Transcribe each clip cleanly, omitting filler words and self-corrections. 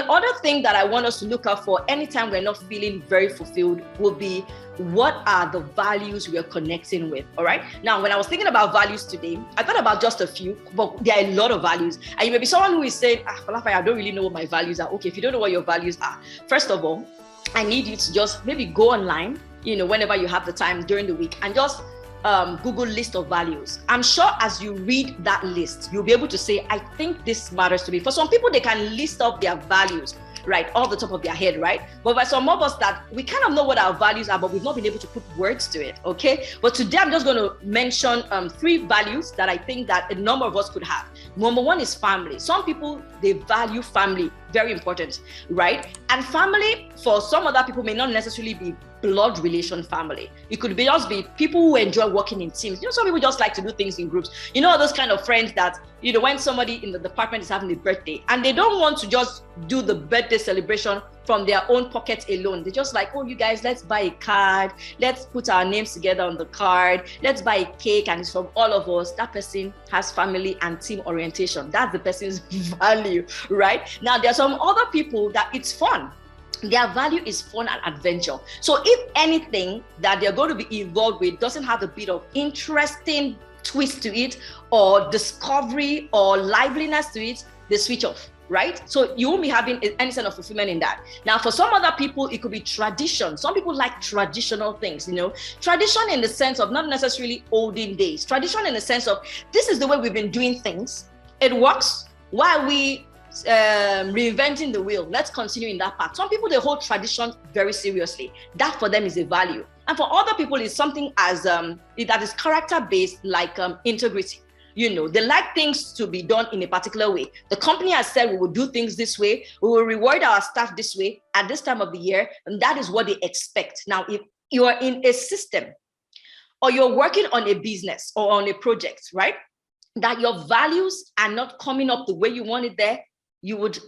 other thing that I want us to look out for anytime we're not feeling very fulfilled will be, what are the values we are connecting with? All right. Now, when I was thinking about values today, I thought about just a few, but there are a lot of values. And you may be someone who is saying, FolaFayo, I don't really know what my values are. Okay, if you don't know what your values are, first of all, I need you to just maybe go online, whenever you have the time during the week, and just Google list of values. I'm sure as you read that list, you'll be able to say, I think this matters to me. For some people, they can list off their values, right, off the top of their head, right? But for some of us that we kind of know what our values are, but we've not been able to put words to it, okay? But today I'm just going to mention 3 values that I think that a number of us could have. Number one is family. Some people, they value family, very important, right? And family, for some other people, may not necessarily be blood relation family. It could just be people who enjoy working in teams. Some people just like to do things in groups. Those kind of friends that, when somebody in the department is having a birthday and they don't want to just do the birthday celebration from their own pockets alone. They're just like, oh, you guys, let's buy a card. Let's put our names together on the card. Let's buy a cake and it's from all of us. That person has family and team orientation. That's the person's value, right? Now, there are some other people that it's fun. Their value is fun and adventure. So if anything that they're going to be involved with doesn't have a bit of interesting twist to it or discovery or liveliness to it, they switch off, right? So you won't be having any sort of fulfillment in that. Now, for some other people, it could be tradition. Some people like traditional things, tradition in the sense of not necessarily olden days, tradition in the sense of this is the way we've been doing things. It works. Why are we reinventing the wheel? Let's continue in that path. Some people, they hold tradition very seriously. That for them is a value. And for other people, it's something as that is character based, like integrity. They like things to be done in a particular way. The company has said we will do things this way, we will reward our staff this way at this time of the year, and that is what they expect. Now, if you are in a system or you're working on a business or on a project, right, that your values are not coming up the way you want it there, you would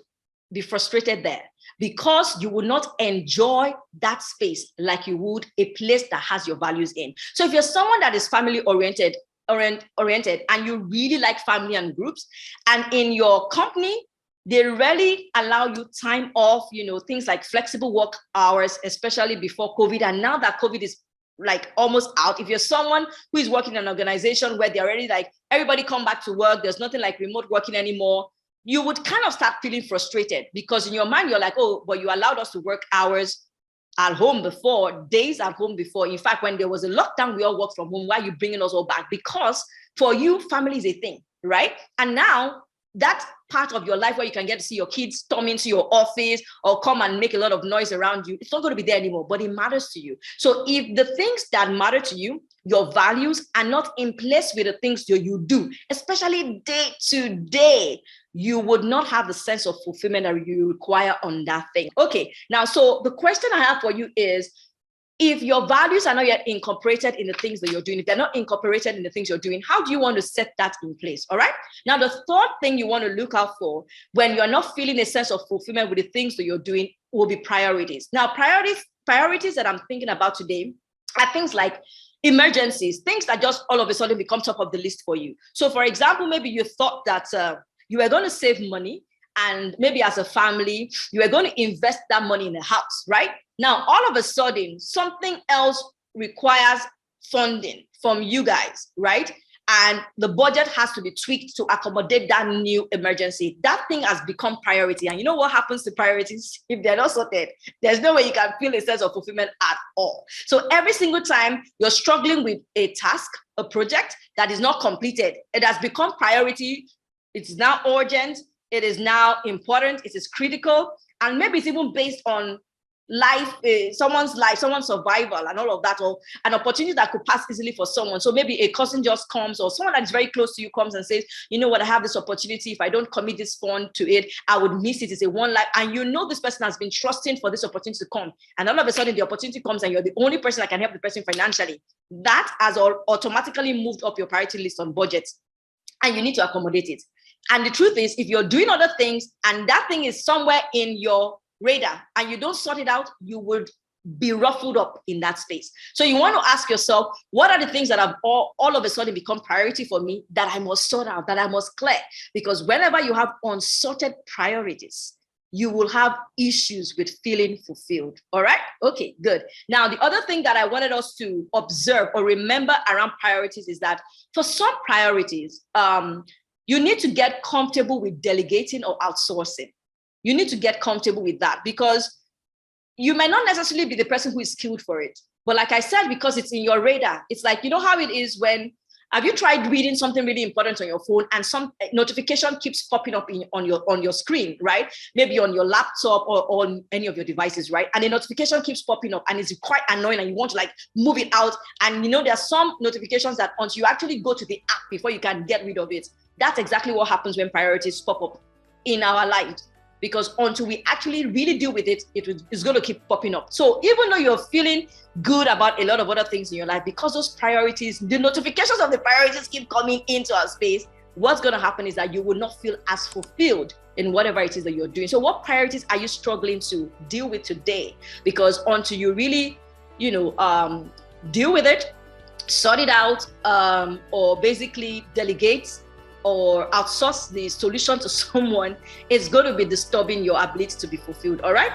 be frustrated there because you will not enjoy that space like you would a place that has your values in. So if you're someone that is family oriented and you really like family and groups, and in your company, they rarely allow you time off, things like flexible work hours, especially before COVID. And now that COVID is like almost out, if you're someone who is working in an organization where they're already like, everybody come back to work, there's nothing like remote working anymore, you would kind of start feeling frustrated because in your mind, you're like, oh, but you allowed us to work hours at home before, days at home before. In fact, when there was a lockdown, we all worked from home. Why are you bringing us all back? Because for you, family is a thing, right? And now that part of your life where you can get to see your kids storm into your office or come and make a lot of noise around you, it's not going to be there anymore, but it matters to you. So if the things that matter to you, your values, are not in place with the things that you do, especially day to day, you would not have the sense of fulfillment that you require on that thing. Okay, now, so the question I have for you is, if your values are not yet incorporated in the things that you're doing, if they're not incorporated in the things you're doing, how do you want to set that in place? All right. Now, the third thing you want to look out for when you're not feeling a sense of fulfillment with the things that you're doing will be priorities. Now, priorities that I'm thinking about today are things like emergencies, things that just all of a sudden become top of the list for you. So, for example, maybe you thought that you were going to save money, and maybe as a family, you were going to invest that money in a house, right? Now, all of a sudden, something else requires funding from you guys, right? And the budget has to be tweaked to accommodate that new emergency. That thing has become priority. And you know what happens to priorities? If they're not sorted, there's no way you can feel a sense of fulfillment at all. So every single time you're struggling with a task, a project that is not completed, it has become priority. It's now urgent. It is now important. It is critical. And maybe it's even based on someone's survival and all of that, or an opportunity that could pass easily for someone. So maybe a cousin just comes, or someone that is very close to you comes and says, you know what, I have this opportunity. If I don't commit this fund to it, I would miss it. It's a one life. And you know this person has been trusting for this opportunity to come. And all of a sudden the opportunity comes and you're the only person that can help the person financially. That has automatically moved up your priority list on budget. And you need to accommodate it. And the truth is, if you're doing other things and that thing is somewhere in your radar and you don't sort it out, you would be ruffled up in that space. So you want to ask yourself, what are the things that have all of a sudden become priority for me that I must sort out, that I must clear? Because whenever you have unsorted priorities, you will have issues with feeling fulfilled. All right? Okay, good. Now, the other thing that I wanted us to observe or remember around priorities is that for some priorities, you need to get comfortable with delegating or outsourcing. You need to get comfortable with that because you might not necessarily be the person who is skilled for it. But like I said, because it's in your radar, it's like, you know how it is when, have you tried reading something really important on your phone and some notification keeps popping up on your screen, right? Maybe on your laptop or on any of your devices, right? And the notification keeps popping up and it's quite annoying and you want to like move it out. And you know, there are some notifications that once you actually go to the app before you can get rid of it. That's exactly what happens when priorities pop up in our lives. Because until we actually really deal with it, it's going to keep popping up. So even though you're feeling good about a lot of other things in your life, because those priorities, the notifications of the priorities keep coming into our space, what's going to happen is that you will not feel as fulfilled in whatever it is that you're doing. So what priorities are you struggling to deal with today? Because until you really, deal with it, sort it out, or basically delegate or outsource the solution to someone, it's going to be disturbing your ability to be fulfilled. All right.